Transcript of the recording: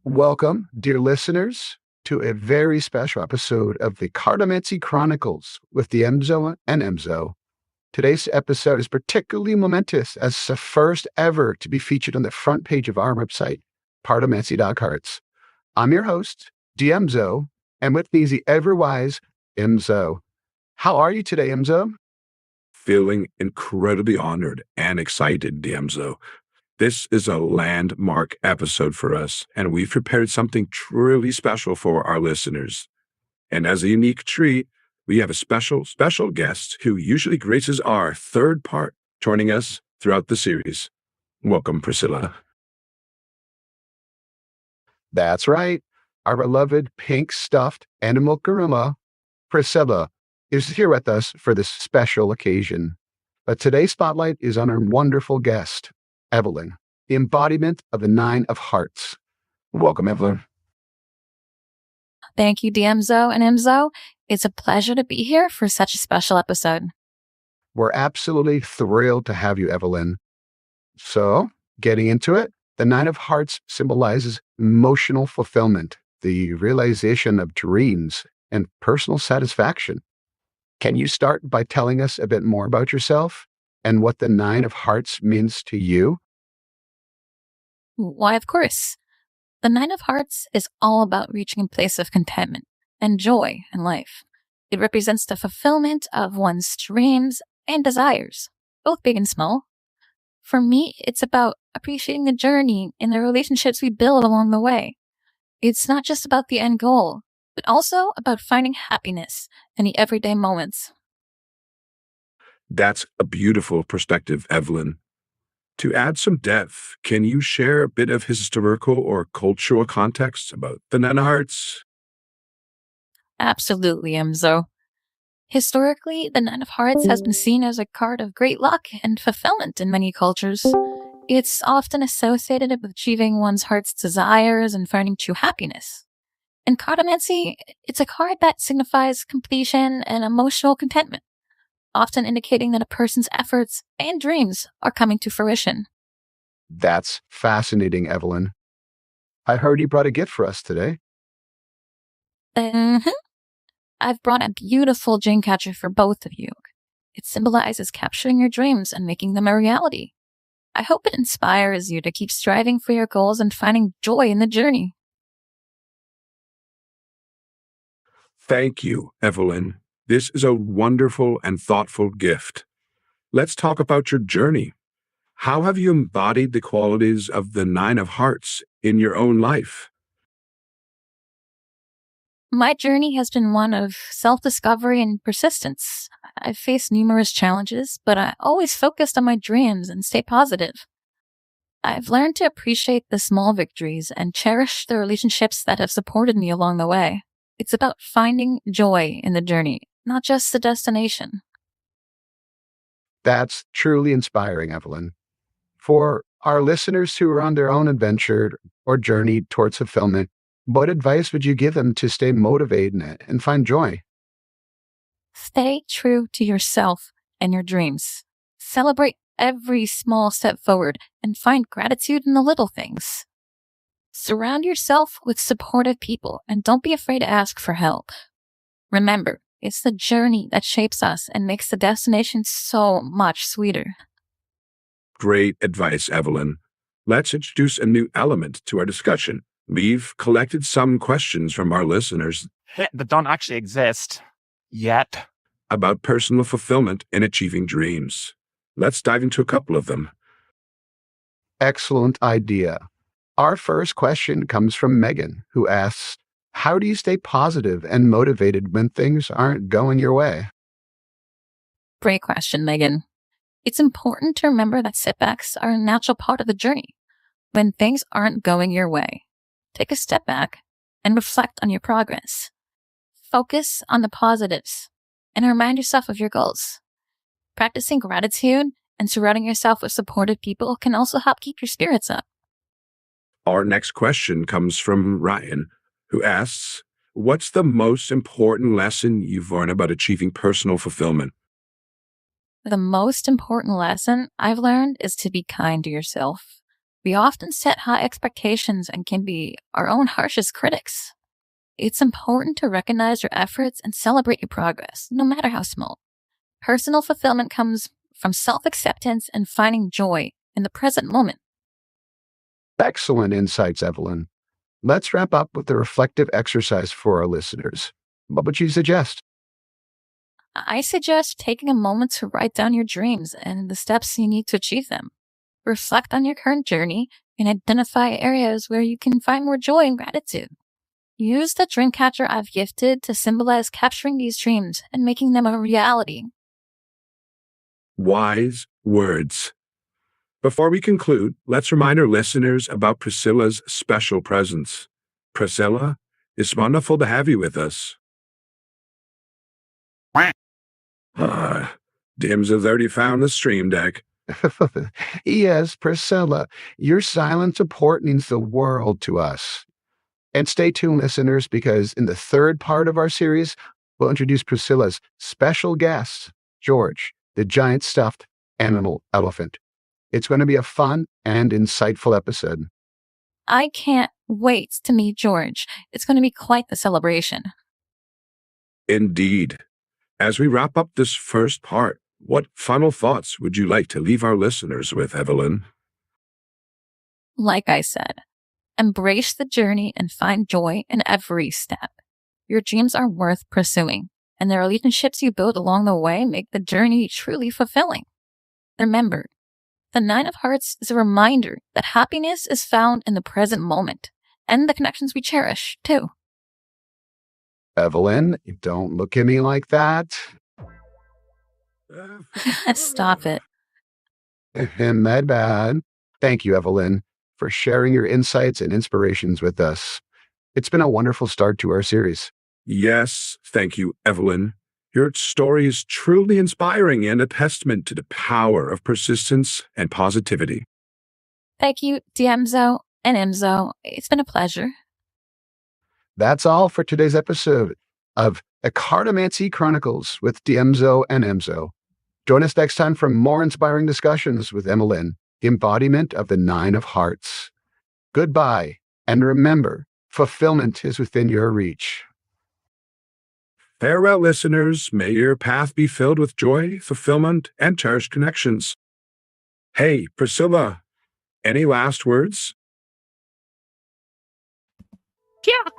Welcome, dear listeners, to a very special episode of the Cartomancy Chronicles with Diemzo and Ymzo. Today's episode is particularly momentous as it's the first ever to be featured on the front page of our website, cartomancy.cards. I'm your host, Diemzo, and with me is the ever-wise Ymzo. How are you today, Ymzo? Feeling incredibly honored and excited, Diemzo. This is a landmark episode for us, and we've prepared something truly special for our listeners. And as a unique treat, we have a special guest who usually graces our third part, joining us throughout the series. Welcome, Priscilla. That's right. Our beloved pink stuffed animal gorilla, Priscilla, is here with us for this special occasion. But today's spotlight is on our wonderful guest, Evelyn, the embodiment of the Nine of Hearts. Welcome, Evelyn. Thank you, Diemzo and Ymzo. It's a pleasure to be here for such a special episode. We're absolutely thrilled to have you, Evelyn. So, getting into it, the Nine of Hearts symbolizes emotional fulfillment, the realization of dreams, and personal satisfaction. Can you start by telling us a bit more about yourself and what the Nine of Hearts means to you? Why, of course. The Nine of Hearts is all about reaching a place of contentment and joy in life. It represents the fulfillment of one's dreams and desires, both big and small. For me, it's about appreciating the journey and the relationships we build along the way. It's not just about the end goal, but also about finding happiness in the everyday moments. That's a beautiful perspective, Evelyn. To add some depth, can you share a bit of historical or cultural context about the Nine of Hearts? Absolutely, Ymzo. Historically, the Nine of Hearts has been seen as a card of great luck and fulfillment in many cultures. It's often associated with achieving one's heart's desires and finding true happiness. In Cartomancy, it's a card that signifies completion and emotional contentment, often indicating that a person's efforts and dreams are coming to fruition. That's fascinating, Evelyn. I heard you brought a gift for us today. I've brought a beautiful dream catcher for both of you. It symbolizes capturing your dreams and making them a reality. I hope it inspires you to keep striving for your goals and finding joy in the journey. Thank you, Evelyn. This is a wonderful and thoughtful gift. Let's talk about your journey. How have you embodied the qualities of the Nine of Hearts in your own life? My journey has been one of self-discovery and persistence. I've faced numerous challenges, but I always focused on my dreams and stay positive. I've learned to appreciate the small victories and cherish the relationships that have supported me along the way. It's about finding joy in the journey, not just the destination. That's truly inspiring, Evelyn. For our listeners who are on their own adventure or journey towards fulfillment, what advice would you give them to stay motivated and find joy? Stay true to yourself and your dreams. Celebrate every small step forward and find gratitude in the little things. Surround yourself with supportive people and don't be afraid to ask for help. Remember, it's the journey that shapes us and makes the destination so much sweeter. Great advice, Evelyn. Let's introduce a new element to our discussion. We've collected some questions from our listeners that don't actually exist yet about personal fulfillment and achieving dreams. Let's dive into a couple of them. Excellent idea. Our first question comes from Megan, who asks, how do you stay positive and motivated when things aren't going your way? Great question, Megan. It's important to remember that setbacks are a natural part of the journey. When things aren't going your way, take a step back and reflect on your progress. Focus on the positives and remind yourself of your goals. Practicing gratitude and surrounding yourself with supportive people can also help keep your spirits up. Our next question comes from Ryan, who asks, what's the most important lesson you've learned about achieving personal fulfillment? The most important lesson I've learned is to be kind to yourself. We often set high expectations and can be our own harshest critics. It's important to recognize your efforts and celebrate your progress, no matter how small. Personal fulfillment comes from self-acceptance and finding joy in the present moment. Excellent insights, Evelyn. Let's wrap up with a reflective exercise for our listeners. What would you suggest? I suggest taking a moment to write down your dreams and the steps you need to achieve them. Reflect on your current journey and identify areas where you can find more joy and gratitude. Use the dream catcher I've gifted to symbolize capturing these dreams and making them a reality. Wise words. Before we conclude, let's remind our listeners about Priscilla's special presence. Priscilla, it's wonderful to have you with us. Diemzo's already found the stream deck. Yes, Priscilla, your silent support means the world to us. And stay tuned, listeners, because in the third part of our series, we'll introduce Priscilla's special guest, George, the giant stuffed animal elephant. It's going to be a fun and insightful episode. I can't wait to meet George. It's going to be quite the celebration. Indeed. As we wrap up this first part, what final thoughts would you like to leave our listeners with, Evelyn? Like I said, embrace the journey and find joy in every step. Your dreams are worth pursuing, and the relationships you build along the way make the journey truly fulfilling. Remember, the Nine of Hearts is a reminder that happiness is found in the present moment, and the connections we cherish, too. Evelyn, don't look at me like that. Stop it. My bad. Thank you, Evelyn, for sharing your insights and inspirations with us. It's been a wonderful start to our series. Yes, thank you, Evelyn. Your story is truly inspiring and a testament to the power of persistence and positivity. Thank you, Diemzo and Ymzo. It's been a pleasure. That's all for today's episode of the Cartomancy Chronicles with Diemzo and Ymzo. Join us next time for more inspiring discussions with Evelyn, the embodiment of the Nine of Hearts. Goodbye, and remember, fulfillment is within your reach. Farewell, listeners. May your path be filled with joy, fulfillment, and cherished connections. Hey, Priscilla, any last words? Yeah.